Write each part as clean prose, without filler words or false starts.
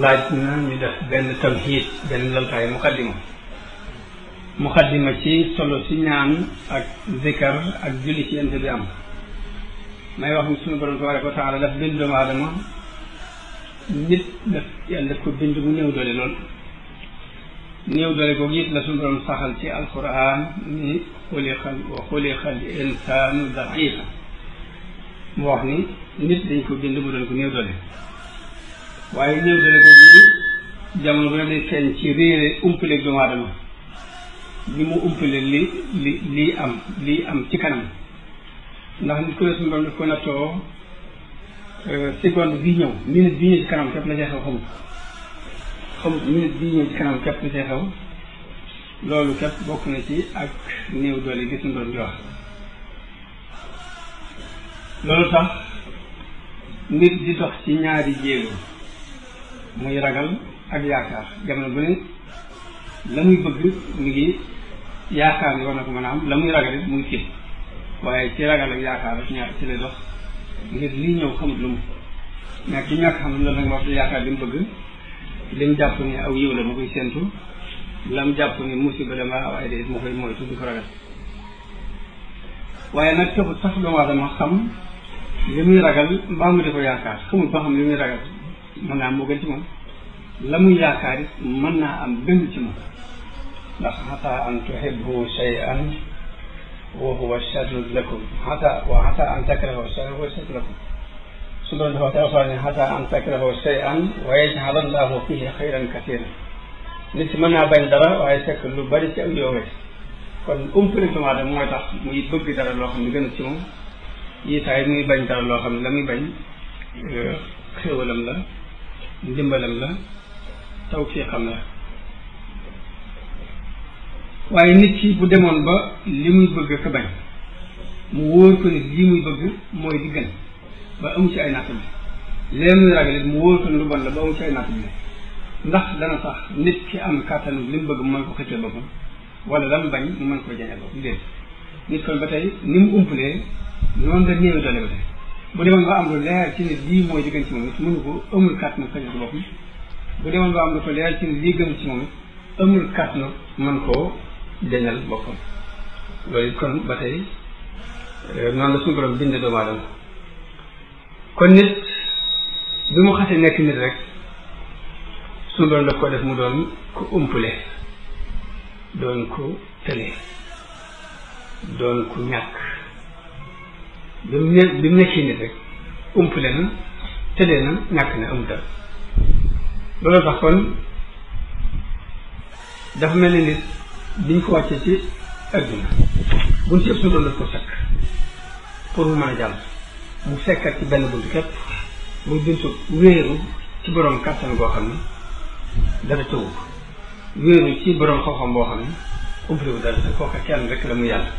laaj na ñu def benn tamhiid benn laltaay muqaddima ci solo si ñaan ak zikar ak julli ci yent bi am. may wax ni suñu borom tabaraka wa taala daf bind doomu aadama nit daf yàlla ko bind mu néew doole lool néew doole googu it la suñu borom saxal ci alquran ni xuliqal insaanu da'ifa mu wax ni nit dañ ko bind mu doon ko néew doole waaye néew doole googu jamono bu ne day feeñ ci réere umpaleeg doomu aadama li mu umpale lii am ci kanam ndax nit ku ne suñu borom daf ko nattoo seconde bii ñëw minute bii ñëw ci kanam képp la see xew xamut minute bii ñëw ci kanam képp la see xew loolu képp bokk na ci ak néew doole gi suñu borom di wax. loolu tax nit di dox ci ñaari jéego muy ragal ak yaakaar jamono bu ne la muy bëgg mu ngi yaakaar ni war na ko mën a am la muy ragal it mu ngi tiit waaye ci ragal ak yaakaar ak ñaar ci lay dox ngir lii ñëw xamut lu mu mais ki ñàkk xam loolu nag wax di yaakaar li mu bëgg li mu jàpp ni aw yiw la ma koy séntu la mu jàpp ni musiba la ma waaye de ma koy moytu di ko ragal waaye nag taxul sax doomu aadama xam li muy ragal mbaa mu di ko yaakaar xamul ba xam li muy ragal mën naa am moo gën ci moom la muy yaakaar it mën naa am gën ci moom ndax xataa an tuhibbu shay'an wa huwa sharrun lakum xataa an takrahu shay'an wa huwa sharrun lakum su doon dafa taxaw ne xataa an takrahu shay'an wa yaj'ala Allahu fihi xayran kasiiran nit si mën naa bañ dara waaye fekk lu bari ci ak yow kon umpale doomu aadama mooy tax muy bëgg dara loo xam ne gën ci moom yi saa yi muy bañ dara loo xam ne la muy bañ xéwalam la ndimbalam la tawfiqam la waaye nit ki bu demoon ba li muy bëgg ka bañ mu wóor ko ni lii muy bëgg mooy di gën ba amu ci ay natt bi leen muy ragal it mu wóor ko ni lu bon la ba amu ci ay natt bi ndax dana tax nit ki am kàttanu li mu bëgg mu mën ko xëccee boppam wala la mu bañ mu mën koo jañee boppam déet nit kon ba tey ni mu umpalee noonu la néew doole ba tey bu demoon ba am lu leer ci nit lii mooy di gën ci moom it mënu ko amul kàttanu xëccee ko boppam bu demoon ba am lu ko leer ci nit lii gën ci moom it amul kàttanu mën koo jañal boppam loolu it kon ba tey noonu la suñu borom binde doomu aadama kon nit bi mu xasee nekk nit rek suñu borom daf ko def mu doon ku umpule doon ku tële doon ku ñàkk bi mu nekkee nit rek umpule na tële na ñàkk na amul dara loolu tax kon dafa mel ni nit biñ ko wàccee ci adduna buñ ci ëpp suñu doon daf ko fekk pour mu mën a jàll mu fekkat ci benn bunt képp muy buntu wéeru ci borom kàttan goo xam ne dara tëwu ko wéeru ci borom xam-xam boo xam ne umpale wu dara kooka kenn rek la mu yàlla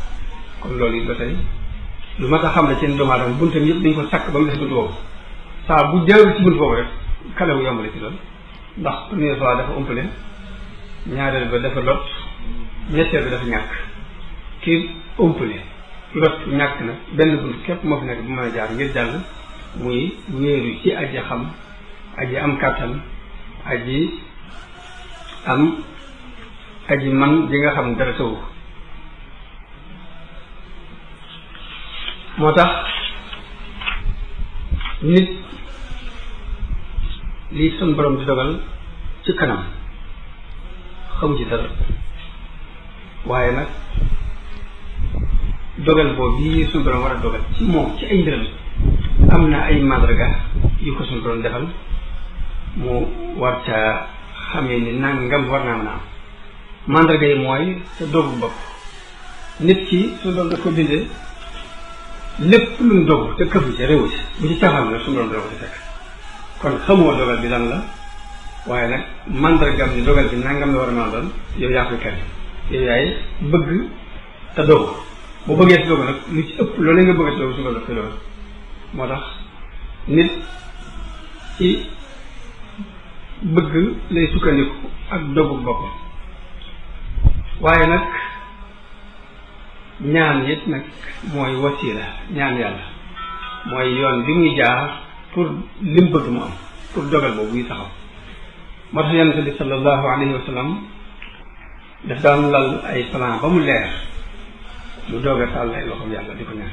kon loolu it ba tey lu ma ko xam ne seen doomu aadama buntam yëpp dañ ko sakk ba mu des buntu boobu saa bu jël ci buntu boobu rek kalewu yombale ci loolu ndax première fois dafa umpale ñaareel ba dafa lot ñetteel bi dafa ñàkk kii umpale lot ñàkk na benn bunt képp moo fi nekk bu mën a jaar ngir jàll muy wéeru ci aji xam aji am kàttan aji man ji nga xam ne dara tawu moo tax nit lii sun borom di dogal ci kanam xamu ci dara waaye nag dogal boobu bii suñu borom war a dogal ci moom ci ay mbiram am na ay màndarga yu ko suñu borom defal mu war ca xamee ni nangam war naa mën a am màndarga yi mooy te dogu bopp nit ki suñu borom daf ko bindee lépp lu mu dogu te këfu ci réew ci bu ci caaxaan la suñu borom dana ko ci fekk kon xamoo dogal bi lan la waaye nag màndargam ni dogal bi nangam la war a mën a doon yow yaa koy kenn yow yaay bëgg te dogu bu bëggee si dogu nag lu ci ëpp loolu nga bëgg si dogu su ko def koy dogal moo tax nit ci bëgg lay sukkandiku ak dogu boppam waaye nag ñaan it nag mooy wasila ñaan yàlla mooy yoon bi muy jaar pour lim bëgg mu am pour dogal boobu yi taxaw moo tax yonente bi sallallahu alayhi wa sallam daf daan lal ay plan ba mu leer mu doog a tàll ay loxoom yàlla di ko ñaan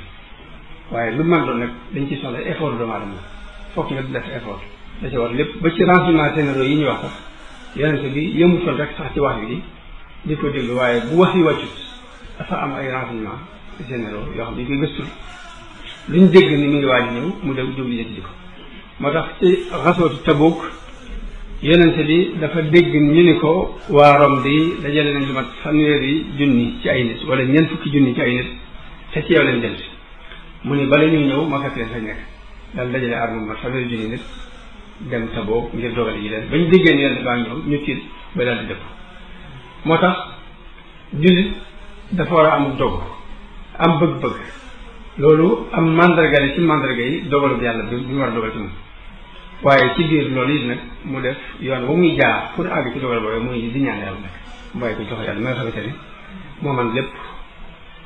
waaye lu mën doon nag dañ ci soxla effort doomu aadama fokk nga def effort da ci war lépp ba ci renseignements généraux yi ñuy wax sax yonente bi yëmutoon rek sax ci wax bi di ko déglu waaye bu wax yi wàccut dafa am ay renseignements généraux yoo xam ne dañ koy gëstul luñ dégg ni mi ngi waaj ñëw mu dem jóg di ko moo tax ci xasootu Tabuk yonente bi dafa dégg ñu ni ko waa Rom di dajale nañ lu mat 1,000 ci ay nit wala 4 fukki junni ci ay nit te ci yow leen jël mu ni bala ñuy ñëw ma fekk leen fañ nekk daal dajale arme bu mat 1,000 nit dem Tabuk ngir dogale yi leen bañ déggee ni yonente baa ñëw ñu tiit ba daal di dëpp moo tax jullit dafa war a am dog am bëgg-bëgg loolu am mandarga ci mandarga yi dogalu yàlla bi mu war a dogal ci moom waaye ci biir loolu it nag mu def yoon ba muy jaar pour àgg ci dogal boobu muy di ñaan yàlla nag mbooy ko jox yàlla ma nga xamante ni moo man lépp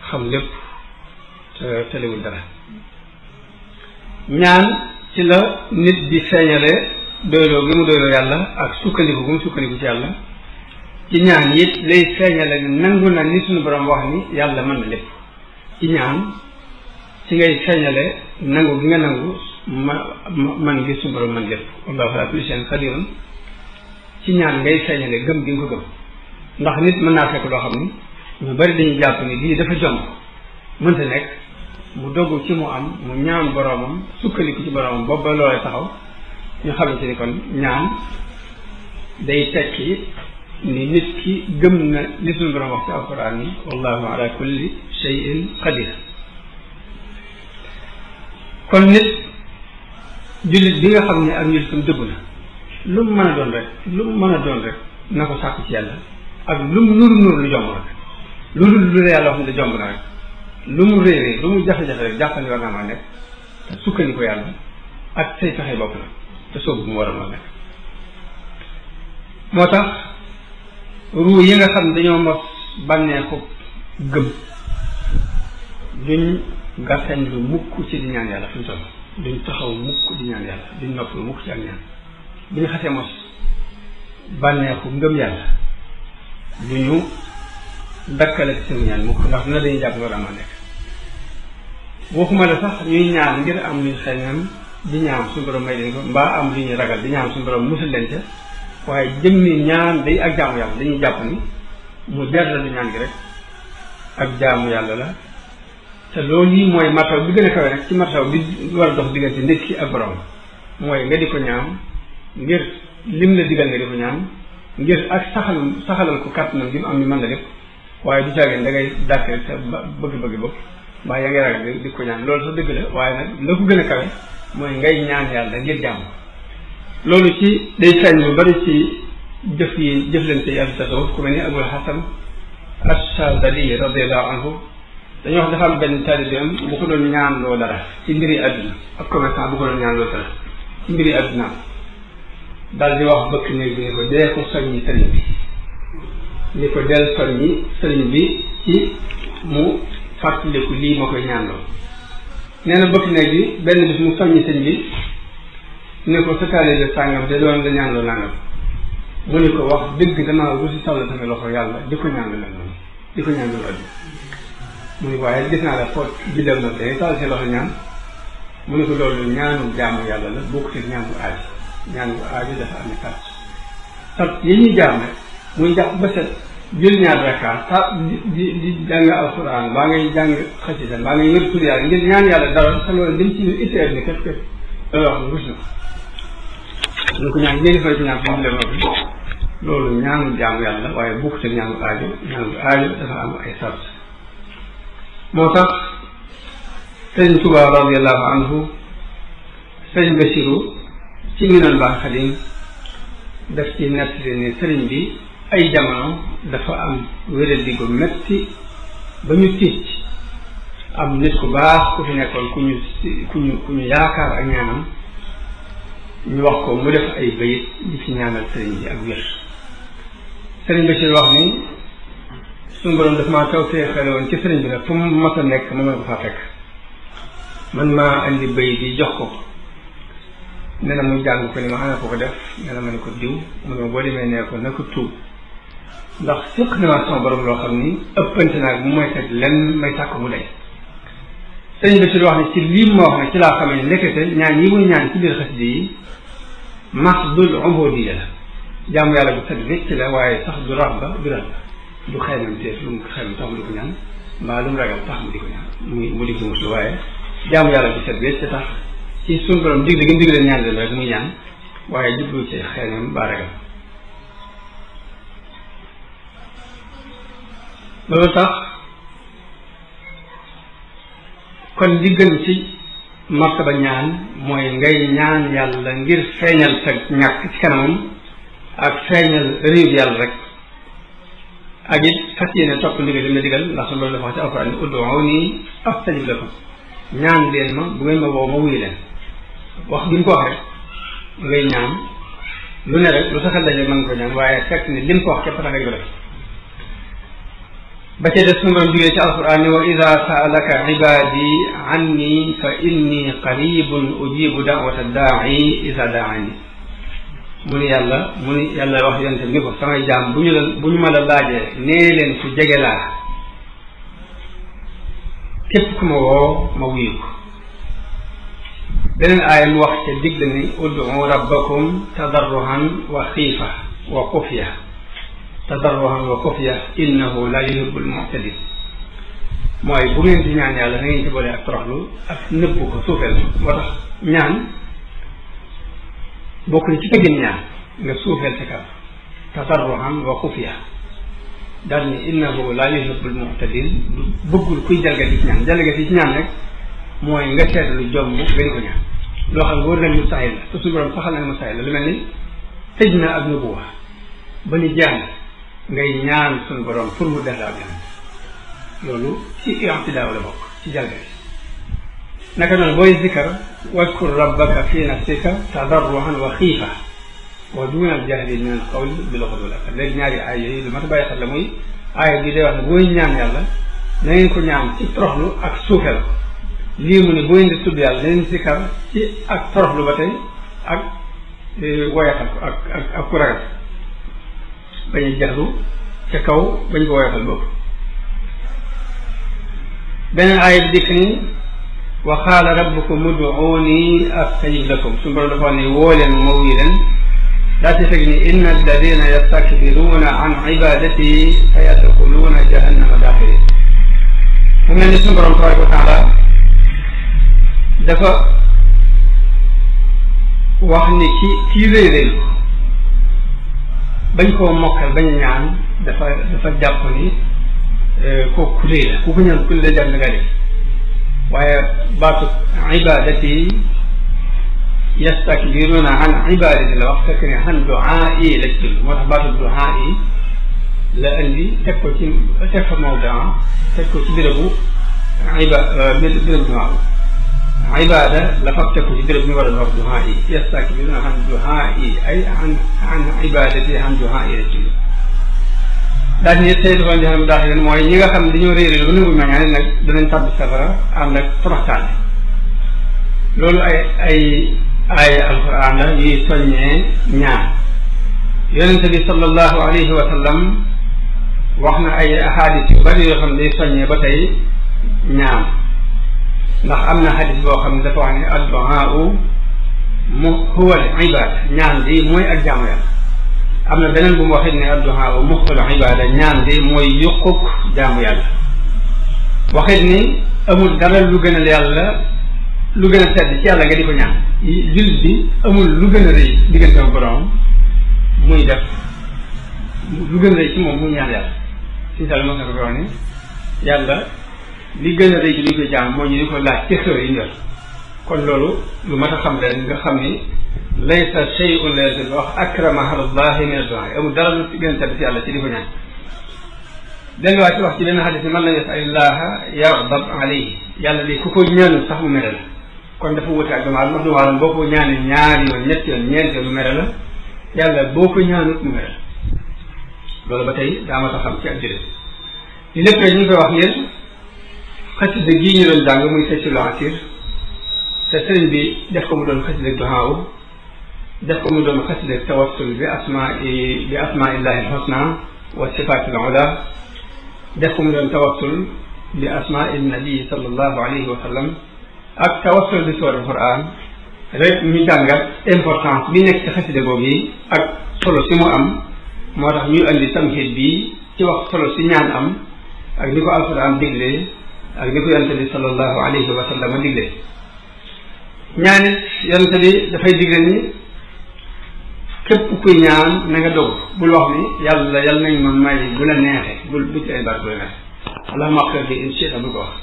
xam lépp te tëlewul dara ñaan ci la nit di feeñale doyloo gi mu doyloo yàlla ak sukkandiku gu mu sukkandiku ci yàlla ci ñaan it lay feeñale ni nangu na ni suñu borom wax ni yàlla mën na lépp ci ñaan ci ngay feeñale nangu gi nga nangu man gi suñu borom man lépp wallahu ala kulli shay'in qadirun ci ñaan ngay feeñale gëm gi nga ko gëm ndax nit mën naa fekk loo xam ni ñu bari dañuy jàpp ni lii dafa jomb mënta nekk mu dogg ci mu am mu ñaan boromam sukkandiku ci boromam boobu ba loolee taxaw ñu xamante ni kon ñaan day tekki ni nit ki gëm na li suñu borom wax ci alquran ni wallahu ala kulli shay'in qadir kon nit jullit bi nga xam ne ak njullitam dëggu na lu mu mën a doon rek na ko sàkku ci yàlla ak lu mu nur lu jomb rek lu la yàlla wax ne da jomb na rek lu mu réeree lu mu jafe-jafe rek jàppal ni war naa maa nekk te sukkandiku yàlla ak say pexe bopp la te soobu bu mu war a maa nekk moo tax ruu yi nga xam ne dañoo mos bànneexu gëm duñ gàttañ lu mukk ci di ñaan yàlla fu ñu toll duñ taxaw mukk di ñaan yàlla duñ noppal mukk ci ak ñaan bu ñu xasee mos bànneexu ngëm yàlla duñu dakkale ci seen ñaan mukk ndax na dañuy jàpp war a ma nekk waxuma la sax ñuy ñaan ngir am luñ xeñam di ñaan suñu borom may leen ko mbaa am lu ñuy ragal di ñaan suñu borom musal leen ca waaye jëmmi ñaan day ak jaamu yàlla dañuy jàpp ni mu jarra du ñaan gi rek ak jaamu yàlla la te loolu yi mooy martaw bi gën a kawe rek ci martaw bi war a dox diggante nit ki ak borom mooy nga di ko ñaan ngir lim la digal nga di ko ñaan ngir ak saxalal ko kàttanam gi mu am ni mën la lépp waaye du caageen da ngay dàkk rek sa bëgg-bëgg bopp mbaa yaa ngi ragal di ko ñaan loolu sax dëgg la waaye nag la ko gën a kawe mooy ngay ñaan yàlla ngir jàmm loolu ci day feeñ lu bari ci jëflante yi ak tasawuf ku mel ni Abul Hasan Ash-Shadili radiyallahu anhu dañoo wax dafa am benn taalibeem bu ko doon ñaan loo dara ci mbiri àdduna ak commerçant bu ko doon ñaan loo dara ci mbiri àdduna daal di wax bëkk néeg bi ni ko dee ko soññi sëriñ bi ni ko del soññi sëriñ bi ci mu fàttaliku lii ma koy ñaan loo nee na bëkk néeg bi benn bis mu soññi sëriñ bi ne ko sa taalibe sàngam de doon la ñaan loo nangam mu ni ko wax dëgg damaa rusi tawla sama loxo yàlla di ko ñaan lu mel noonu di ko ñaan lu àdduna mu ni waaye gis naa la foot bi dem na day taal si loxo ñaan mu ni ko loolu ñaanu jaamu yàlla la bokk ci ñaanu aaji dafa am sart sart yi ñuy jaam rek muy jàpp ba set jël ñaar rakkaat di jàng alxuraan baa ngay jàng xasida baa ngay wér tur yàlla ngir ñaan yàlla dara sa loolu lim ci itteer ni képp képp loolu wax rus na ko ñu ko ñaan ñeenti fay ci ñaan fi mu dem loolu ñaanu jaamu yàlla waaye bokk ci ñaanu aajo dafa am ay sart moo tax sëriñ Tuubaa radiyallahu anhu sëriñ Basiru ci Minanul Baaqil Qadiim daf ci nettali ni sëriñ bi ay jamono dafa am wéradi gu metti ba ñu tiit am nit ku baax ku fi nekkoon ku ñu yaakaar ak ñaanam ñu wax ko mu def ay bayit di ci ñaanal sëriñ bi ak wér sëriñ Bachir wax ni suñu borom daf maa taw see xale woon ci sëriñ bi nag fu mu mas a nekk ma mën ko faa fekk man maa andi bay di jox ko nee na muy jàng ko ni ma ana ko def nee na ma ne ko diw mu ne ma boo demee nee ko na ko tuub ndax séq na maa sama borom loo xam ni ëppante naag bu mooy teg lenn may sàkk mu day sëriñ Bachir wax ni ci lii ma wax nag ci laa xamee ne nekkete ñaan yi muy ñaan ci biir xasida yi maxdul ubudiyya la jaamu yàlla bu set wécc la waaye sax du rax ba du ral du xeymam teef lu mu xeymam tax mu di ko ñaan mbaa lu mu ragal tax mu di ko ñaan mu di ko muslu waaye jaamu yàlla bu set wécc tax ci suñu borom digle gi mu digle ñaan leen rek muy ñaan waaye jublu ci xeymam ba ragal loolu tax kon li gën ci martaba ñaan mooy ngay ñaan yàlla ngir feeñal sa ñàkk ci kanamam ak feeñal réew yàlla rek ak it fas yéene topp ndigal li la digal ndax loolu dafa wax ci alquran ni ud'uuni astajib lakum ñaan leen ma bu ngeen ma woo ma wuyu leen wax gi mu ko wax rek ngay ñaan lu ne rek lu sa xel daje mën nga ko ñaan waaye fekk ni lim ko wax képp tax nga ko def ba ca des suñu doon jugee ci alquran ni wa ida saalaka ibadi anni fa inni qaribun ujibu da'wata daa'i ida daani mu ni yàlla wax yonte ni ko samay jaam bu ñu ma la laajee nee leen su jege laa képp ku ma woo ma wuyu ko beneen aaya mu wax ca digg ni ud'u rabbakum tadarruhan wa xiifa wa xufya tadarruhan wa xufya innahu la yuhibbul mu'tadin mooy bu ngeen di ñaan yàlla na ngeen ci boole ak toroxlu ak nëbbu ko suufeel moo tax ñaan bokk ni ci tëggin ñaan nga suufeel sa kaw tadarruhan wa xufya daal ni innahu la yuhibbul mu'tadin bëggul kuy jalgati ci ñaan jalgati ci ñaan rek mooy nga seetlu jom nga di ko ñaan loo xam wóor na mustahil la te suñu borom saxal na mustahil la lu mel ni tëj na ak nubuwa ba ni jeex ngay ñaan suñu borom pour mu def la ak loolu ci i'tidaaw la bokk ci jalgati naka noonu booy zikkar wadkur rabbaka fi nafsika tadarruhan wa xiifa wa duna al-jahri min al-qawli bil ghudwi wal asal léegi ñaari aay yooyu lu mat a bàyyi xel la muy aaya bi day wax ne booy ñaan yàlla na ngeen ko ñaan ci toroxlu ak suufeel lii mu ne booy indi tudd yàlla na ngeen zikkar ci ak toroxlu ba tey ak woyafal ko ak ku ragal bañ a jaxlu ca kaw bañ ko woyafal boobu beneen aaya bi dikk ni wa qaala rabbukum ud'uuni astajib lakum suñu borom dafa wax ne woo leen ma wuyu leen daa ci fekk ni inna alladina yastakbiruuna an ibadati sa yadxuluuna jahannama daaxirin mu mel ni suñu borom tabaraka wa taala dafa wax ni kii réeréel bañ koo mokkal bañ a ñaan dafa jàpp ni kooku ku réy la ku ko ñaan ku la jàpp na nga def waaye baatu ibadati yastakbiruna an ibadati la wax fekk ne an du'aa'i la ci moo tax baatu du'aa'i la indi teg fa mawdaa teg ko ci bérébu bérébu ibada la fab teg ko ci béréb mi war a wax du'aa'i yastakbiruna an du'aa'i ay an ibadati an du'aa'i la ci daal ni tey dafa joxe daax leen mooy ñi nga xam ne dañoo réeréer ba nangu ma ñaan nag danañ tàbbi safara ànd ak toroxtaane loolu ay alquran la yuy soññee ñaan yonente bi sallallahu alayhi wa sallam wax na ay ahadis yu bari yoo xam ne day soññee ba tey ñaan ndax am na hadis boo xam ne dafa wax ne addu'aa'u huwa al ibada ñaan bi mooy ak jaamu yàlla am na beneen bu mu waxit ne addu'aa'u muxul ibada ñaan bi mooy yuquk jaamu yàlla waxit ni amul dara lu gën a yàlla lu gën a tedd ci yàlla nga di ko ñaan jullit bi amul lu gën a rëy diggante ak borom muy def lu gën a rëy ci moom muy ñaan yàlla si sal mos na ko wax ni yàlla li gën a rëy ci li koy jaam moo ñu di ko laaj ci xew yi ñor kon loolu lu mat a xam leen nga xam ni laysa shay'un la yazal wax akrama ala allahi min ad-du'a amul dara lu gën a tedd ci yàlla ci di ko ñaan delluwaat ci wax ci benn xadis ni man lam yas'alillaha yaghdab alayhi yàlla li ku ko ñaanul sax mu mere la kon dafa wuute ak doomu aadama doomu aadama boo ko ñaanee ñaari yoon ñetti yoon ñeenti yoon mu mere la yàlla boo ko ñaanut mu mere la loolu ba tey daa ma tax xam ci ak jullit li lépp rek ñu ngi koy wax ngir xasida gii ñu doon jàng muy Taysiirul Asiir te sëriñ bi def ko mu doon xasida duhaaw def ko mu doon xasida tawassul bi asmaillahi alxusna wa sifaatil ula def ko mu doon tawassul bi asmail nabii sallallahu alayhi wa sallam ak tawassul bi suuratul Qur'an rek ñu jàngat importance bi nekk ci xasida boobu yi ak solo si mu am moo tax ñu andi tamhid bi ci wax solo si ñaan am ak ni ko alquran diglee ak ni ko yonent bi sallallahu alayhi wa sallam diglee ñaanit yonent bi dafay digle ni képp kuy ñaan na nga dog bul wax ni yàlla nañ ma may bu la neexee bul ci ay baat bu la neexee allahumma axfir li in shi'ta bu ko wax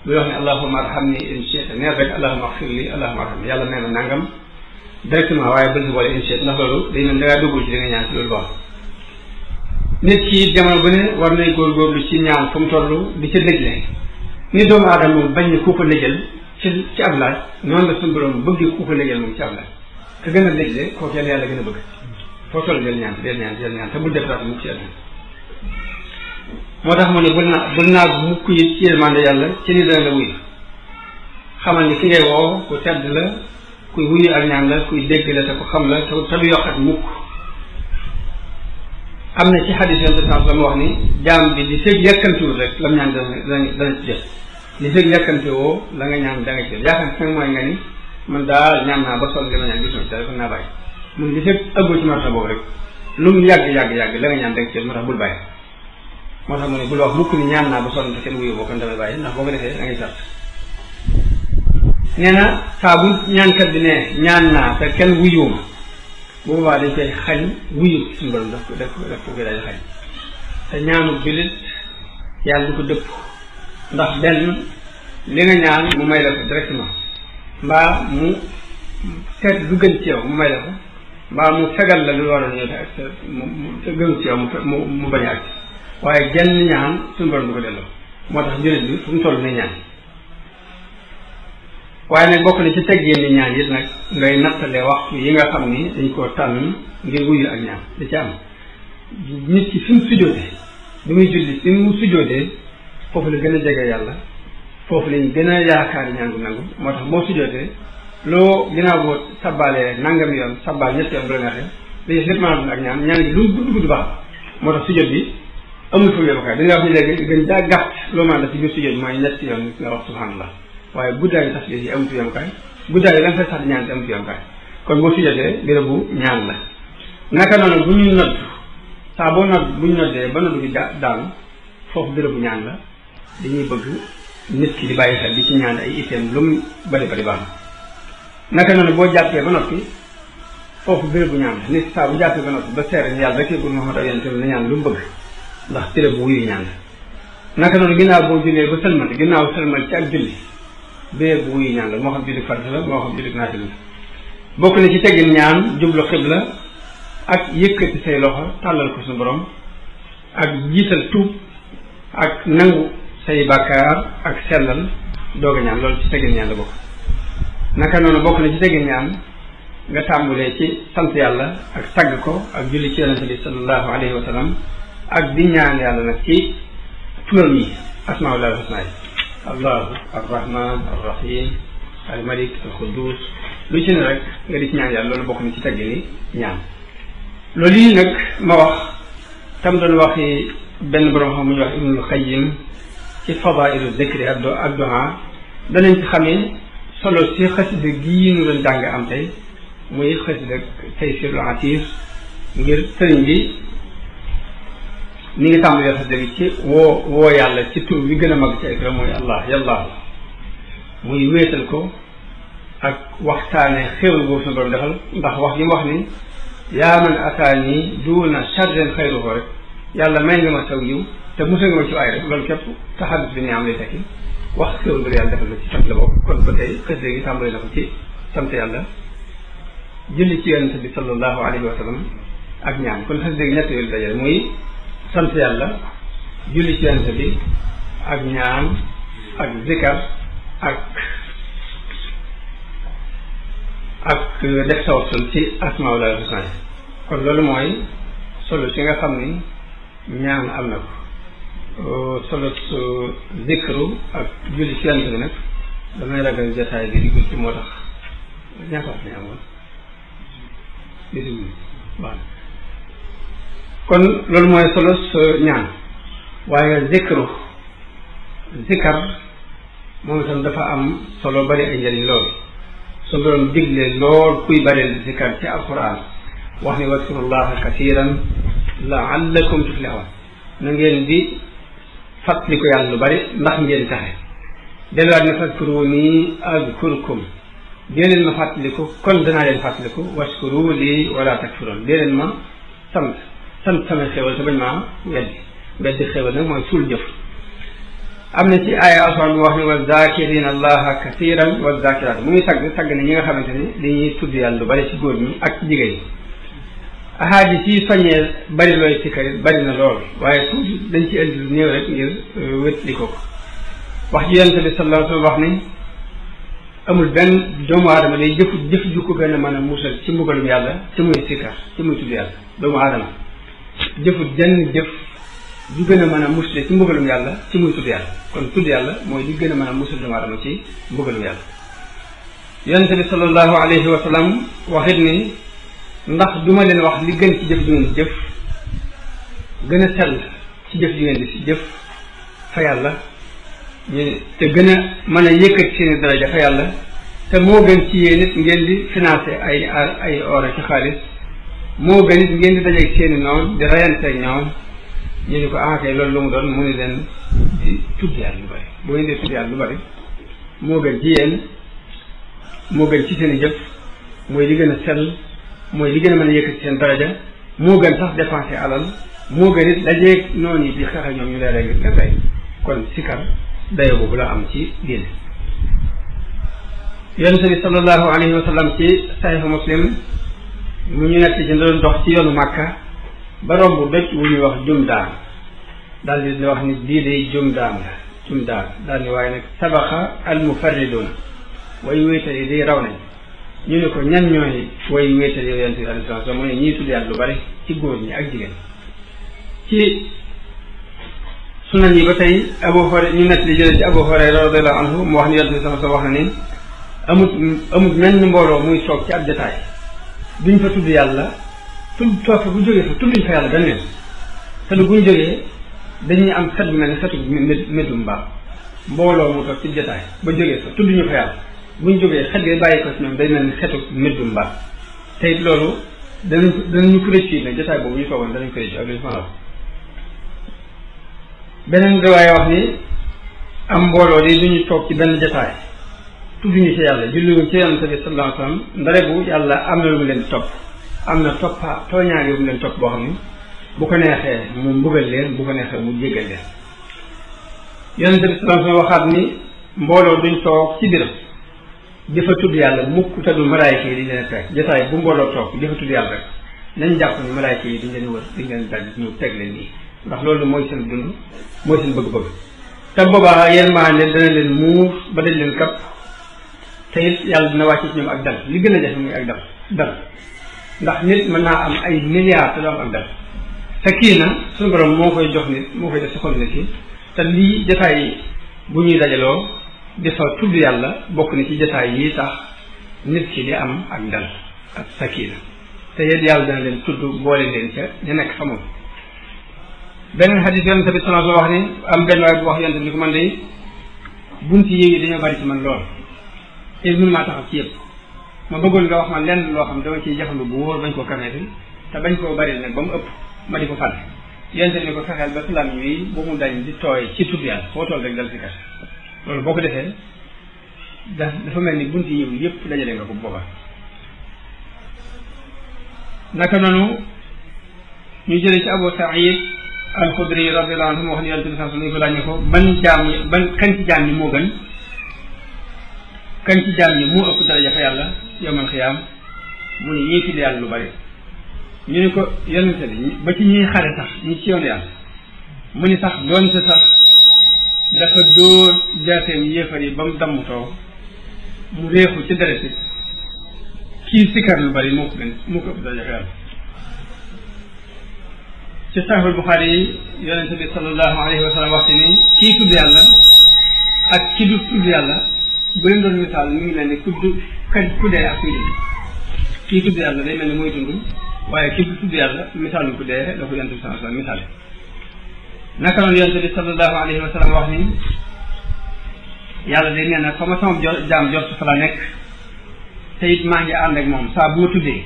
bul wax ne allahumma arhamni in shi'ta neen rek allahumma axfir li allahumma arhamni yàlla may ma nangam directement waaye bul si boole in shi'ta ndax loolu day mel da ngaa duggul ci li nga ñaan si loolu baax nit ki jamono bu ne war nay góorgóorlu ci ñaan fu mu toll di ca lëjle ni doomu aadama moom bañ ne ku ko lëjal ci ab laaj noonu la suñu borom bëgg ku ko lëjal moom ci ab laaj te gën a lëjle kooku yàlla gën a bëgg foo toll del ñaan te bul def mu ci àdduna moo tax mu ne bul naa mukk yi ci yërmande yàlla ci ni dana la wuyu xamal ni ki ngay woo ku tedd la kuy wuyu ak ñaan la kuy dégg la te ku xam la te du yokkat mukk am na ci xadis yonent la mu wax ni jaam bi li fekk yàkkantiwul rek lam ñaan dana ci jël li fekk yàkkantiwoo la nga ñaan da nga ci jël yaakaar nag mooy nga ni man daal ñaan naa ba sonn li ma ñaan gisuma ci dara kon naa bàyyi mun li fekk ëggul ci marta boobu rek lu mu yàgg la nga ñaan da nga ci jël moo tax bul bàyyi moo tax mu ne bul wax mukk ni ñaan naa ba sonn te kenn wuyu boo kon damay bàyyi ndax boo ko defee da ngay sart nee na saa bu ñaankat bi ne ñaan naa te kenn wuyuwuma bu boobaa dañ koy xañ wuyu suñu borom daf ko koy daal di xañ te ñaanu jullit yàlla du ko dëpp ndax benn li nga ñaan mu may la ko directement mbaa mu seet lu gën ci yow mu may la ko mbaa mu fegal la lu war a ñëw te gën ci yow mu bañ a àgg waaye genn ñaan suñu borom du ko delloo moo tax jullit bi fu mu toll ne ñaan waaye nag bokk na ci teggee ni ñaan it nag ngay nattale waxtu yi nga xam ni dañ koo tànn ngir wuyu ak ñaan da ci am nit ki fi mu sujjóotee bi muy julli fi mu sujjóotee foofu la gën a jege yàlla foofu lañ gën a yaakaar ñaan gu nangu moo tax boo sujjóotee loo ginnaaw boo sabbaalee nangam yoon sabbaal ñetti yoon bu la neexee dañuy lépp mën a ak ñaan gi lu gudd baax moo tax sujjóot bi amul fu yéemukaay dañuy wax ni léegi gën jaa gàtt loo mën a def ci biir sujjóot mooy ñetti yoon nga wax subhanallah waaye guddaayu tax yi amut yomukaay guddaayu la nga fay sax ñaan te amut yomukaay kon boo sujjatee bérébu ñaan la naka noonu bu ñuy nodd saa boo nodd bu ñu noddee ba nodd bi daanu foofu bérébu ñaan la dañuy bëgg nit ki di bàyyi xel di ci ñaan ay itteem lu mu bari baax naka noonu boo jàppee ba noppi foofu bérébu ñaan la nit saa bu jàppee ba noppi ba seere ni yàlla rek yëgul Muhammad ak yéen na ñaan lu mu bëgg ndax bérébu wuyu ñaan la naka noonu ginnaaw boo jullee ba sëlmal ginnaaw sëlmal ci ak julli béer bu wuyu ñaan la moo xam julli farata la moo xam julli naafila la bokk na ci teggin ñaan jublu xibla ak yëkkati say loxo tàllal ko suñu borom ak jiital tuub ak nangu say bàkkaar ak sellal doog a ñaan loolu ci teggin ñaan la bokk naka noonu bokk na ci teggin ñaan nga tàmbulee ci sant yàlla ak tagg ko ak julli ci yonente bi sallallahu alayhi wa sallam ak di ñaan yàlla nag ci turam yi asmaullahi alhusna yi allahu arrahman arrahim almalik alquddus lu ci ne rek nga di ci ñaan yàlla loolu bokk na ci tagg ni ñaan loolu yi nag ma wax tam doon waxi benn borom xam mu ñu wax ibnul qayyim ci fadailu zikri ak du'a danañ ci xamee solo si xasida gii ñu doon jàng am tey muy xasida Taysiirul Asiir ngir sëriñ bi mi ngi tàmbalee xasida gi ci woo yàlla ci tur bi gën a mag ci ay turam mooy allah yàlla muy wéetal ko ak waxtaane xéewal boobu suñu borom defal ndax wax gi mu wax ni yaa man ataani duuna sharrin xayruhu rek yàlla may nga ma saw yiw te musal nga ma ci waay rek loolu képp taxadus bi ni am lay tekki wax xéewal bu yàlla defal la ci sant la bokk kon ba tey xasida gi tàmbalee na ko ci sant yàlla julli ci yonent bi sallallahu alayhi wa sallam ak ñaan kon xasida gi ñett yooyu dajale muy sant yàlla julli ci yonent bi ak ñaan ak zikar ak def tawassul ci asmaullahi alhusna kon loolu mooy solo si nga xam ni ñaan am na ko solo zikru ak julli ci yonent bi nag damay ragal jotaay bi di gudd moo tax ñaata wax nañ amoon waaw kon loolu mooy solo ñaan waaye zikar moom itam dafa am solo bari ay njëriñ lool su doon digle lool kuy bari zikar ci alquran wax ni wadkurullaha kasiran laallakum tuflihun na ngeen di fàttali ko yàlla lu bari ndax ngeen taxe delluwaat ne fadkuruni azkurkum dee leen ma fàttaliku kon danaa leen fàttaliku washkuru lii wala takfurun dee leen ma sant samay xéwal te bañ maa weddi xéwal nag mooy suul jëf am na ci aaya alxuraan bi wax ni wa zakirina allaha kasiran wa zakiraat mu ngi tagg ne ñi nga xamante ni dañuy tudd yàlla lu bari ci góor ñi ak ci jigéen ñi ahadis yi soññee bari looy sikkar bari na lool waaye tuuti dañ ci indi lu néew rek ngir wétli ko wax ji yonent bi sallallahu alayhi wa sallam wax ni amul benn doomu aadama day jëf ju ko gën a mën a musal ci mbugalum yàlla ci muy sikkar ci muy tudd yàlla doomu aadama jëfut jenn jëf ju gën a mën a musle ci mbugalum yàlla ci muy tudd yàlla kon tudd yàlla mooy li gën a mën a musal doomu aadama ci mbugalum yàlla yonent bi sallallahu alayhi wa sallam waxit ni ndax duma leen wax li gën ci jëf ju ngeen di jëf gën a sell ci jëf ju ngeen di si jëf fa yàlla te gën a mën a yëkkati seeni daraja fa yàlla te moo gën ci yéen it ngeen di financé ay or ci xaalis moo gën it ngeen di dajeeg seeni noonu di reyanteeg ñoom ñu ni ko kay loolu lu mu doon mu ni leen di tudd yàlla lu bari boo ngeen di tudd yàlla lu bari moo gën ci yéen moo gën ci seeni jëf mooy li gën a sell mooy li gën a mën a yëkkati seen daraja moo gën sax dépensé alal moo gën it dajeeg noonu yi di xeex ñoom ñu leen ngir leen rey kon sikar dayo boobu la am ci diine yonent bi sallallahu alayhi wa sallam ci saxiixu muslim mu ñu nekk ci doon dox ci yoonu màkka ba romb doj wu ñuy wax jumdaan daal di wax ni bii day jumdaan daal ni waaye nag sabaxa al mufarridun way wéetal yi day raw nañ ñu ne ko ñan ñooy way wéetal yow yonent bi alayhi salaatu wa salaam mu ne ñii tudd yàlla lu bari ci góor ñi ak jigéen ci sunan yi ba tey Abu Hurayra ñu nekk li jëlee ci Abu Hurayra radiyallahu anhu mu wax ni yonent bi sallallahu alayhi wa sallam wax na ni amut menn mbooloo muy toog ci ab jotaay duñ fa tudd yàlla toog fa bu jógee fa tudduñ fa yàlla benn yoon te bu ñu jógee dañuy am xet bu mel ne xetu méddum mbaam mbooloo mu toog ci jotaay ba jógee fa tudduñu fa yàlla bu ñu jógee xet gi bàyyi ko ci ñoom day mel ne xetu méddum mbaam te it loolu danañu ko rëcc ne jotaay boobu ñu toogoon danañ ko rëcc ak lu ñu fa wax beneen riwaaya wax ni am mbooloo di duñu toog ci benn jotaay tudduñu ci yàlla julliwuñ ci yonent bi sallallahu alayhi wa sallam ndare bu yàlla am na lu mu leen topp am na tooñaange yu mu leen topp boo xam ni bu ko neexee mu mbugal leen bu ko neexee mu jéggal leen yonent bi sallallahu alayhi wa sallam waxaat ni mbooloo duñ toog ci biram di fa tudd yàlla mukk te du malaayka yi di leen teg jotaay bu mbooloo toog di fa tudd yàlla rek nañ jàpp ni malaayka yi diñ leen wër diñ leen daj ñu teg leen nii ndax loolu mooy seen dund mooy seen bëgg-bëgg te boobaa yërmaande dana leen muur ba dañ leen kapp te it yàlla dina wàcc ci ñoom ak dal li gën a jafe muy ak dal ndax nit mën naa am ay milliards te doo am ak dal te kii na suñu borom moo koy jox nit moo koy def si xol nit ki te lii jotaay bu ñuy dajaloo di fa tudd yàlla bokk na ci jotaay yi tax nit ki di am ak dal ak sakina te it yàlla dana leen tudd boole leen ca ñu nekk fa moom beneen xadis yonent bi sallallahu alayhi wa sallam wax ni am benn waay bu wax yonent bi ko man de bunti yi dañoo bari ci man lool te mënu maa taxaw ci yëpp ma bëggoon nga wax ma lenn loo xam dama ciy jafandu bu wóor bañ koo kameeti te bañ koo bari nag ba mu ëpp ma di ko fàtte yonent bi ko fexeel ba salaam yi bu mu dañ di tooy ci tudd yàlla foo toll rek dal si kat loolu boo ko defee dafa mel ni bunti yi yëpp dajale nga ko boobaa naka noonu ñu jëlee ci Abu Saïd al-Xudri radiyallahu anhu wax ni yonent bi sallallahu alayhi wa sallam ko kan ci jaam ñi moo gën kan ci jaam ñi moo ëpp daraja fa yàlla yawmal xiyaam mu ne ñii tudd yàlla lu bari ñu ne ko yonent bi ba ci ñuy xare sax ñi ci yoonu yàlla mu ni sax doonte sax dafa dóor jaaseem yéefar yi ba mu dammutoo mu réexu ci deret bi kii sikkar lu bari moo ko ëpp daraja fa yàlla ci Sahih Bukhari yi yonente bi sallallahu alayhi wa sallam wax ni kii tudd yàlla ak ki du tudd yàlla bu leen doon misaal mi ngi mel ni ku dee ak kuy dund. kii tudd yàlla day mel ni mooy dund waaye ki du tudd yàlla misaal ku dee la ko yonente bi sallallahu alayhi wa sallam misaale. naka noonu yonente bi sallallahu alayhi wa sallam wax ni yàlla day nee na fa ma sama jaam jot fa la nekk te it maa ngi ànd ak moom saa bu ma tuddee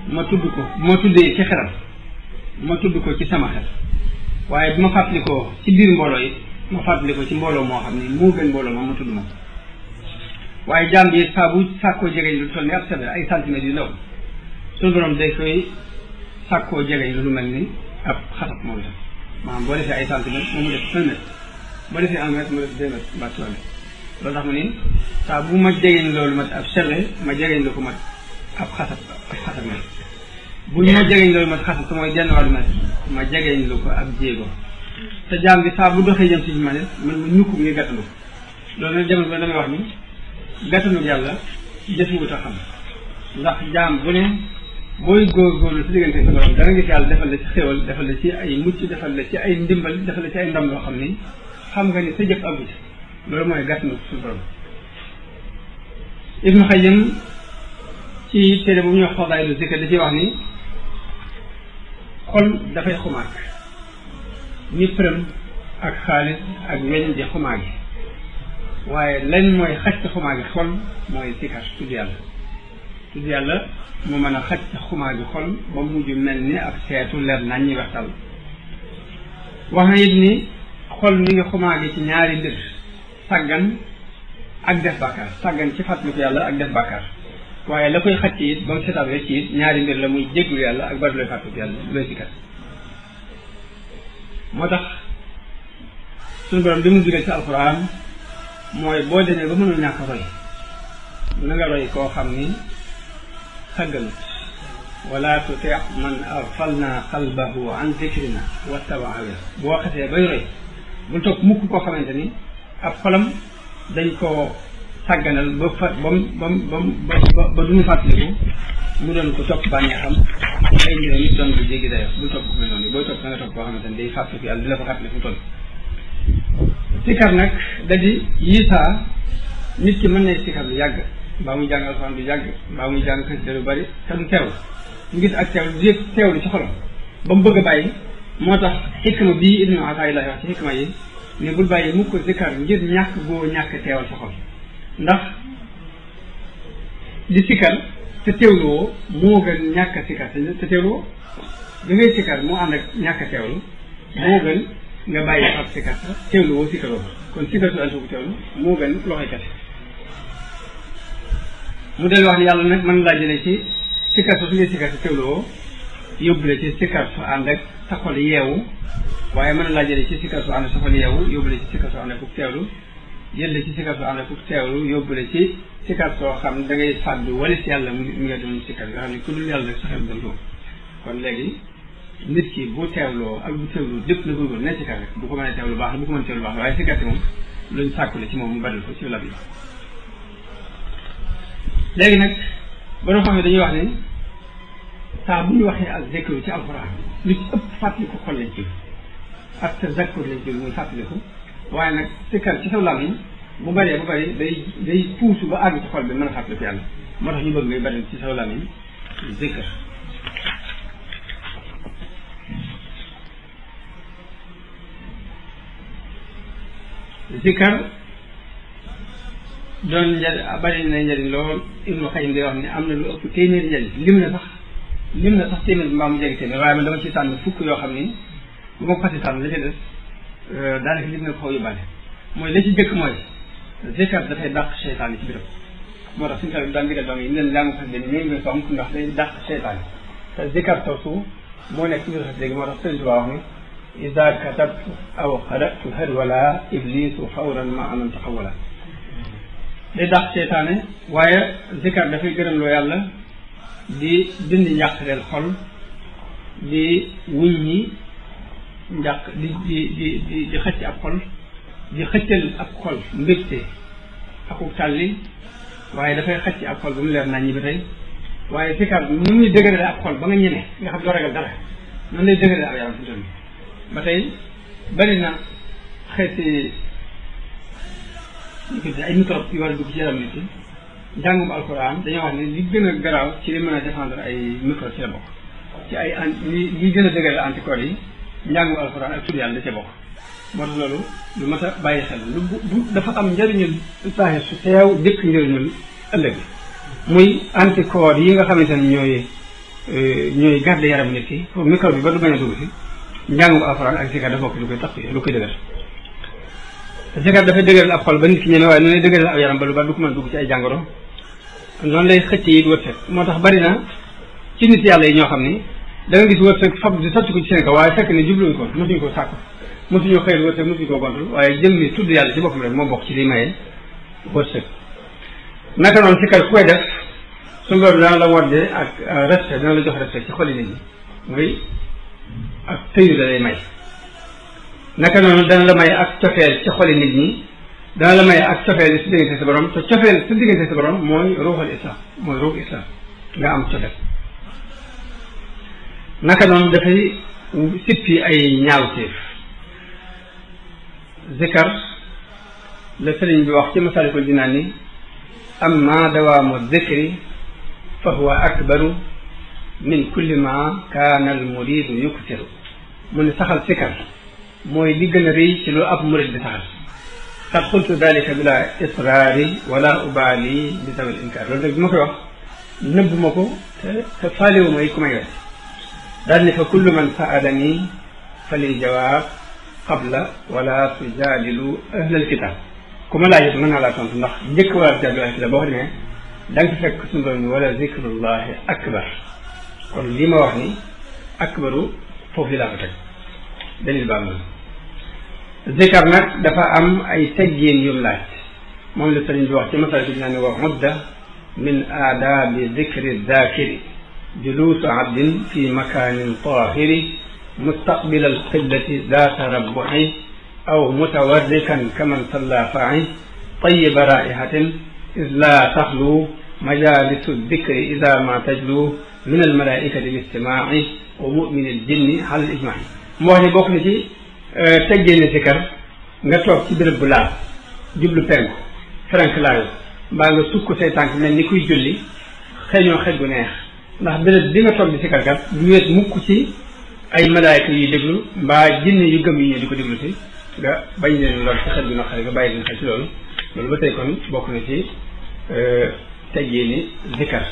ma tudd ko bu ma tuddee ci xelam ma tudd ko ci sama xel waaye bu ma fàttalikoo ci biir mbooloo yi ma fàttalikoo ci mbooloo moo xam ni moo gën mbooloo ma tudd moom. waaye jaam bi saa bu sàkkoo jegeñ lu toll ni ab sebe ay centimètres yu ndaw suñu borom day koy sàkkoo jegeñ lu mel ni ab xatab moom itam maanaam boo defee ay centimètres moom mu def 1 mètre boo defee 1 mètre mu def 2 mètres mbaa 3 mètres loolu tax ma ni saa bu ma jegeñ loolu mat ab sebe ma jegeñ lu ko mat ab xatab mètre bu ñu ma jegeñ loolu mat xatab te mooy genn wàllu mètre ma jegeñ lu ko ab jéego te jaam bi saa bu doxee jëm ci ma ne man ma ñukk ngi gàttandu ko loolu nag jamono ba damay wax ni gàttanu yàlla jëfewut a xam ndax jaam bu ne booy góorgóorlu si diggante sa borom dana gis yàlla defal la ci xéwal defal la ci ay mucc defal la ci ay ndimbal defal la ci ay ndam loo xam ni xam nga ni sa jëf àggu ci loolu mooy gàttanu suñu borom. Ibnu Xayyim ci téere bu ñuy wax Fadaailu Zikr da ciy wax ni xol dafay xumaag ni përëm ak xaalis ak weñ di xumaagi waaye lañ mooy xaj ci xumaagi xol mooy sikar tudd yàlla mu mën a xaj ci xumaagi xol ba mujj mel ni ak seetu leer nañ ñi waxtal wax na it ni xol mi ngi xumaagi ci ñaari mbir sàggan ak def bàkkaar sàggan ci fàttaliku yàlla ak def bàkkaar waaye la koy xaj ci it ba mu seetaat wecc it ñaari mbir la muy jéggul yàlla ak bari looy fàttaliku yàlla looy sikar moo tax suñu borom bi mu dugal ci alquran mooy boo demee ba mënul ñàkk roy na nga roy koo xam ni sàgganut wala tuti man aghfalna qalbahu an zikrina wattaba hawa boo xasee bay roy bul topp mukk koo xamante ni ab xolam dañ koo sàgganal ba duñu fàttaliku mu doon ko topp bànneexam ay njëriñ nit doon ko jéggi dayo bul topp ko mel noonu booy topp na nga topp koo xamante ni day fàttaliku yàlla di la ko fàttali fu toll. sikar nag da di yiisaa nit ki mën na sikar lu yàgg mbaa muy jàng alxuraan lu yàgg mbaa muy jàng xasida lu bari te du teewlu ñu gis ak teewlu di teewlu ci xolam ba mu bëgg a bàyyi moo tax xikma bii Ibnu Ataa'illaah wax ci xikma yi ne bul bàyyi mukk ko sikar ngir ñàkk boo ñàkk teewal sa xol ndax di sikar te teewluwoo moo gën ñàkk a sikar te teewluwoo bi ngay sikar moo ànd ak ñàkk a teewlu moo gën nga bàyyi ab sikar teewlu woo sikaroo kon sikar su ànd ak teewlu moo gën loxoy kese mu del wax ni yàlla nag mën laa jëlee ci sikar su ngay sikar si teewlu woo yóbbule ci sikar su ànd ak sa xol yeewu waaye mën laa jëlee ci sikar su ànd ak sa xol yeewu yóbbule ci sikar su ànd ak ku teewlu jëlee ci sikar su ànd ak ku teewlu yóbbule ci sikar soo xam da ngay fàddu walis yàlla mu nga doon sikar nga xam ne ku dul yàlla rek sa xel doon toog kon léegi nit ki bu teewloo ak bu teewlu lépp na góorgóorlu ne sikar rek bu ko mënee teewlu baax la bu ko mënee teewlu baax la waaye sikar si moom luñ sàkkule ci moom mu badal ko ci lab yi. léegi nag ba nga xam ne dañuy wax ni saa bu ñu waxee ak zikru ci alxuraan lu ci ëpp fàttaliku xol lañ ci ak tazakkur lañ ci muy fàttaliku waaye nag sikar ci sa làmmiñ bu bëree ba bëri day puusu ba àgg ci xol bi mën a fàttaliku yàlla moo tax ñu bëgg ngay bëri ci sa làmmiñ zikr. zikar doon njëriñ bari na njëriñ lool Ibnu Xayyim day wax ni am na lu ëpp téeméeri njëriñ lim na sax téeméer mbaa mu jege téeméer waaye man dama ci tànn fukk yoo xam ni bu ma ko fasi tànn la ca des daanaka lim na ko xaw yóbbaale mooy la ci jëkk mooy zikar dafay dàq seytaane ci biram moo tax suñu taw daan digal doom yi leen laa nga fas leen ñooy nga sonk ndax day dàq seytaane te zikar soosu moo nekk ci biir xas léegi moo tax Sëriñ Tuubaa wax ni ida katabtu aw xaratu harwala iblisu fawran ma aman taxawala day dàq seytaane waaye zikar dafay gërëm loo yàlla di dindi njàqreel xol di wuññi njàq di xëcc ab xol di xëccal ab xol mbégte akuk tàlli waaye dafay xëcc ab xol ba mu leer nañ ñi ba tey waaye zikar ni muy dëgërale ab xol ba nga ñeme nga xam doo ragal dara noonu lay dëgëral ab yaram fi mu ba tey bari na xeeti ay microbe yu war a dugg ci yaram nit ki njàngum alquran dañoo wax ne li gën a garaaw ci li mën a défendre ay microbe ci la bokk ci ay li gën a dëgëral anticorps yi njàngum alquran ak tudd yàlla da ca bokk moo tax loolu lu mat a bàyyi xel lu dafa am njëriñul saaxir su teew dëkk njëriñul ëllëg muy anticorps yi nga xamante ne ñooy garde yaram nit ki pour microbe bi ba du bañ a dugg si njàngum alquran ak zikar dafa bokk lu koy tax lu koy dëgër zikar dafay dëgëral ab xol ba nit ki ñeme waaye noonu lay dëgëral ab yaram ba lu ba du ko mën a dugg ci ay jàngoro noonu lay xëcc yi wërsëg moo tax bari na ci nit yàlla yi ñoo xam ni da nga gis wërsëg fab di sotti ko ci seen kaw waaye fekk ne jubluñu ko mosuñu ko sàkk mosuñu xëyal wërsëg mosuñu ko gontul waaye jëm mi tudd yàlla ci boppam rek moo bokk ci liy maye wërsëg naka noonu si kar ku koy def su loolu dana la wodde ak respect dana la jox respect ci xoli nit ñi muy ak tëyu da lay may naka noonu dana la may ak cofeel ci xoli nit ñi dana la may ak cofeel si diggante sa borom te cofeel si diggante sa borom mooy ruuxal islam mooy ruuxu islam nga am cofeel naka noonu dafay sippi ay ñaawteef zikar la sëriñ bi wax ci Masaalikul Jinaan ni amma dawaamu zikri fa huwa akbaru min kulli ma kaana al muridu yuksiru mu ne saxal sikar mooy li gën a rëy ci lu ab murid di saxal qad qultu dalika bila israari wala ubaali bi zawil inkaar loolu nag bi ma koy wax nëbb ma ko te faaliwu may ku may wet daal ni fa kullu man saalani fa li jawaab qabla wala tujaadilu ahlal kitaab ku ma laajee mën naa laa tontu ndax njëkk wala tujaadilu ahlal kitaab boo ko demee da nga ko fekk suñu doon wala zikrullahi akbar kon lii ma wax ni akbaru foofu yi laa ko teg dalil baa moom zikar nag dafa am ay teggin yum laaj moom la sëriñ bi wax ci Masaalikul Jinaan wa mudda min aadaabi zikri zaakiri juluusu abdin fi makaanin taahiri mustaqbila alqiblati zaata rabbuhi aw mutawarrikan kaman salla faa'i tayyiba raihatin is laa taxlu majaalisu dikri ida ma tajlu min almalaikati listimaa'i wa mumini aljinni ala alijmaa'i moo wax ne bokk na ci teggéene sikar nga toog ci béréb bu laal jublu penku frank laayu mbaa nga sukk say tànk mel ni kuy julli xeeñoo xet gu neex ndax béréb bi nga toog di sikarkat du weet mukk ci ay malaayka yuy déglu mbaa jinne yu gëm yi ñëw di ko déglu si nga bañ leen lool ci xet gu naqari nga bàyyi leen xel ci loolu loolu ba tey kon bokk na ci teggéeni zikar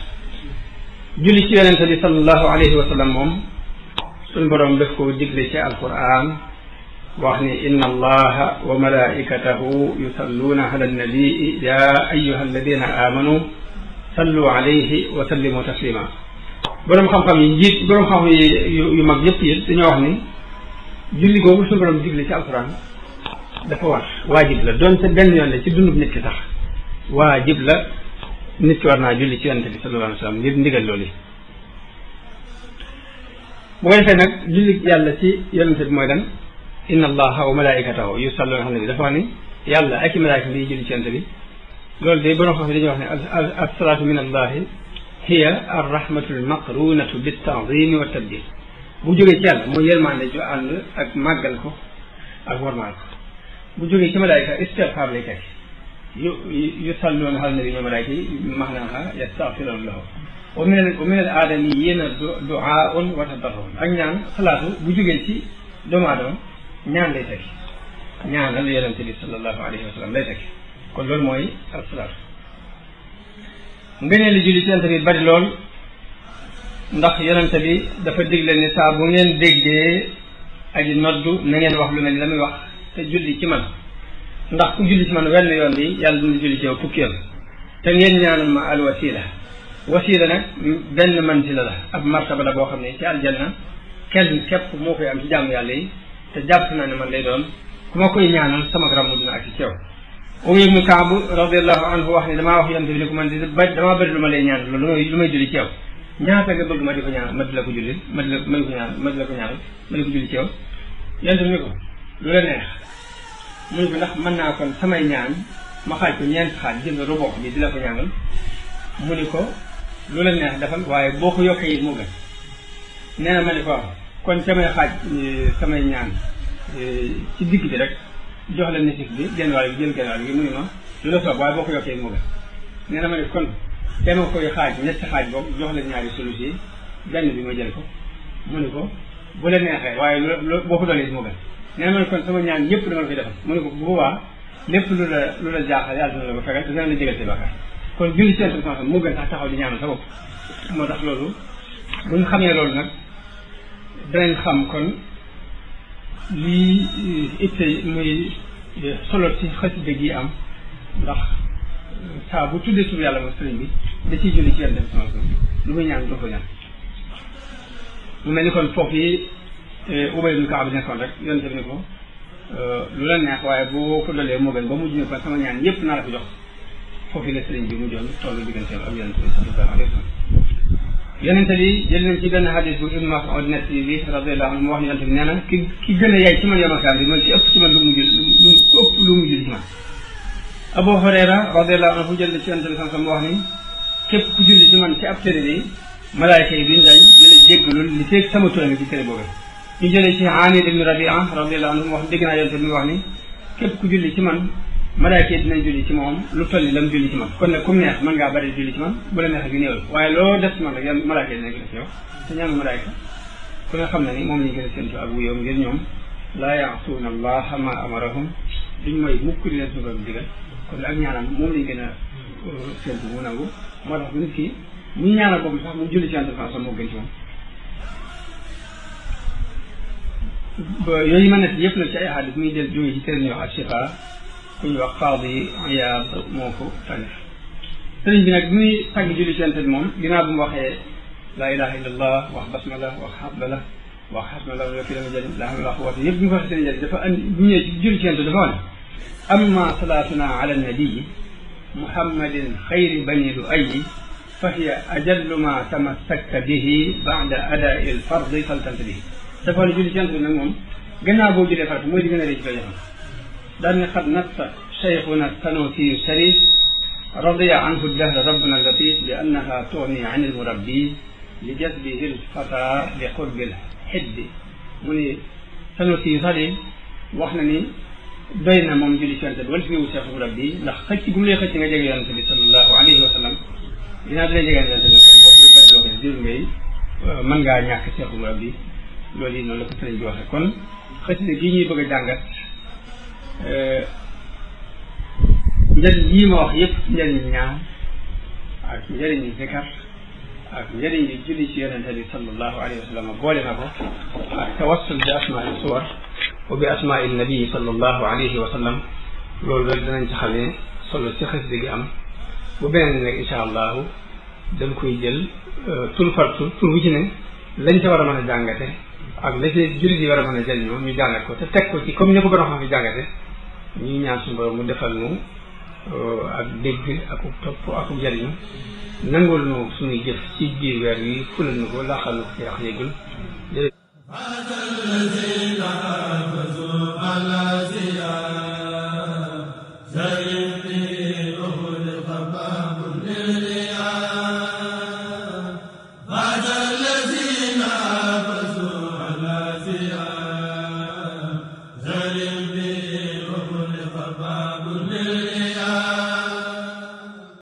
julli ci yonente bi sallallahu alayhi wa sallam moom suñ boroom daf ko digle ci alquran wax ni inna allaha wa malaikatahu yusalluuna ala annabii ya ayuha alladina amanu sallu alayhi wa sallimu taslima boroom xam-xam yi boroom xam-xam yi yu mag yëpp yi dañoo wax ni julli googu suñu boroom digle ci alquran dafa war waajib la doonte benn yoon la ci dundub nit ki sax waajib la nit ki war naa julli ci yonente bi sallallahu alayhi wa sallam ngir ndigal loolu yi bu ko defee nag julli yàlla ci yonente bi mooy dan inna allaha wa malaikatahu yusalluna ala nabi dafa wax ni yàlla ak i malaayika bi julli ci yonente bi loolu de borom xam ne dañuy wax ne as-salaatu min allahi hiya ar-rahmatu al-maqrunatu bit-ta'zimi wa tabjil bu jógee ci yàlla mooy yërmande ju ànd ak màggal ko ak warmaal ko bu jógee ci malaayika istigfaar lay tekki yusalluuna ala nabi ñoo malaayika yi maanaam yastaghfiruuna lahu wa min al aadamiyyiina du'aa'un wa tadarru'un ak ñaan salaatu bu jógee ci doomu aadama ñaan lay tekki ñaanal yonente bi sallallahu alayhi wa sallam lay tekki kon loolu mooy asalaatu ngëneel li julli ci yonente bi bari lool ndax yonente bi dafa digle ni saa bu ngeen déggee aji noddu na ngeen wax lu mel ni la muy wax te julli ci man ndax ku julli ci man wenn yoon bi yàlla dina julli ci yow fukki yoon te ngeen ñaanal ma al wasila wasila nag benn manzila la ab martaba la boo xam ne ci aljanna kenn képp moo koy am ci jaamu yàlla yi te jàpp naa ne man lay doon ku ma koy ñaanal sama garamu dina ak ci ceew Ubay ibn Kaab radiyallahu anhu wax ne damaa wax yonent bi ne ko man damaa bëri lu ma lay ñaanal loolu lu may julli ci yow ñaata nga bëgg ma di ko ñaanal ma di la ko julli ma di la ko ñaanal ma di ko julli ci yow yonent bi ne ko lu la neex mu ne ko ndax mën naa kon samay ñaan ma xaaj ko ñeent xaaj jël rubu bi di la ko ñaanal mu ni ko lu la neex defal waaye boo ko yokkee it moo gën nee na ma ne ko kon samay xaaj samay ñaan ci digg bi rek jox la nisif bi genn wàll bi jël genn wàll bi mu ne ma lu la soob waaye boo ko yokkee moo gën nee na ma ne kon dama koy xaaj ñetti xaaj boobu jox la ñaari sulus yi benn bi ma jël ko mu ne ko bu la neexee waaye boo ko dolee moo gën nee na ma ne kon sama ñaan yëpp dama la koy defal mu ne ko bu boobaa lépp lu la jaaxal yàlla dina la ko fegal te dana la jégal si bàkkaar kon julli ci Yonent bi moo gën sax taxaw di ñaanal sa bopp moo tax loolu bu ñu xamee loolu nag danañ xam kon lii itte muy solo ci xasida gi am ndax saa bu tuddee tur yàlla moom sëriñ bi da ciy julli ci Yonent bi lu muy ñaan doo ko ñaan mu mel ni kon foofu yi Ubay ibn Kaab nekkoon rek Yonent bi ni ko lu la neex waaye boo ko dolee moo gën ba mujj ne kon sama ñaan yépp naa la ko jox foofu la sëriñ bi mu joon tollu digganteem ak Yonent bi sallallahu alayhi wa sallam Yonent bi jël nañ ci benn hadis bu Ibn Mas'ud net bi radiyallahu anhu mu wax ni Yonent bi nee na ki gën a yaay ci man yomakaan bi mooy ci ëpp ci man lu mu julli ci man Abu Hurayra radiyallahu anhu jël ci Yonent bi sallallahu alayhi wa sallam mu wax ni képp ku julli ci man ci ab téere bi malaayka yi duñ dañ di la jéggalul li feeg sama tur mi ci téere boobu ñu jëlee ci Amir ibn Rabi'a radiyallahu anhu mu wax dégg naa Yonent bi mu wax ni képp ku julli ci man malaayka yi dinañ julli ci moom lu tolli lam julli ci man kon nag comme neex mën ngaa bari julli ci man bu la neex gi néewal waaye loo def ci man rek yan malaayka yi dinañ ko def yow te ñaanu malaayka ku nga xam ne ni moom lañ gën a séntu ak wuyoom ngir ñoom laa yaasuuna allaha ma amarahum duñ mooy mukk di leen suba digal kon ak ñaanam moom lañ gën a séntu mu nangu moo tax bu nit ki mu ñaanal boobu sax mu julli ci Yonent bi moo gën ci moom yooyu ma nekk yëpp nag ci ay hadis muy del jóge ci téere ñu wax Ashifa ku ñu wax Qaadi Iyaad moo ko tànn sëriñ bi nag bi muy tàgg julli ci Yonent bi moom ginnaaw bu mu waxee laa ilaha illallah wax basmala wax hamdala wax hasbunallahu wa ni'mal wakiil la hawla wala quwwata yëpp bi mu ko waxee sëriñ dafa andi bu ñëwee ci julli ci Yonent bi dafa wax ne amma salaatuna ala nabii muhammadin xayri bani lu'ayyi fa hiya ajallu ma tamassakta bihi ba'da adaa'i al-fardi faltanta bihi dafa ne julli ci Yonent bi nag moom gannaaw boo jullee farata mooy di gën a rëy ci ko daan ne xat nassa cheikhuna sanusi sharif radiya anhu dahr rabbuna latif bi annaha tughni an almurabbi li jazbihi lfata li qurbi lxiddi mu ni sanusi sharif wax na ni doy na moom julli ci Yonent bi wala fi ñëwu cheikh murabbi ndax xëcc gu mu lay xëcc nga jege Yonent bi sallallahu alayhi wa sallam dinaa di lay jegeen Yonent bi kon boo koy bëriloo ko ne jël ngay mën ngaa ñàkk cheikh murabbi loolu yi noonu la ko sëriñ bi waxee kon xasida gi ñuy bëgg a jàngat njëriñ yii ma wax yëpp njëriñ ñaan ak njëriñ zikar ak njëriñ li julli ci Yonent bi sallallahu alayhi wa sallam boole na ko ak tawassul bi asmaai suwar wa bi asmaai nabii sallallahu alayhi wa sallam loolu rek danañ ci xamee solo ci xasida gi am bu beneen nag incha allahu dañ koy jël tur par tur wu ci ne lañ ca war a mën a jàngate ak la ci jullit yi war a mën a jëriñoo ñu jàngat ko te teg ko ci comme ni ko borom xam fi jàngate ñuy ñaan suñu borom mu defal nu ak dégg ak topp ak jëriñu nangul nu suñuy jëf ci biir weer wi fulal nu ko laaxal nu ko ci wax yëgul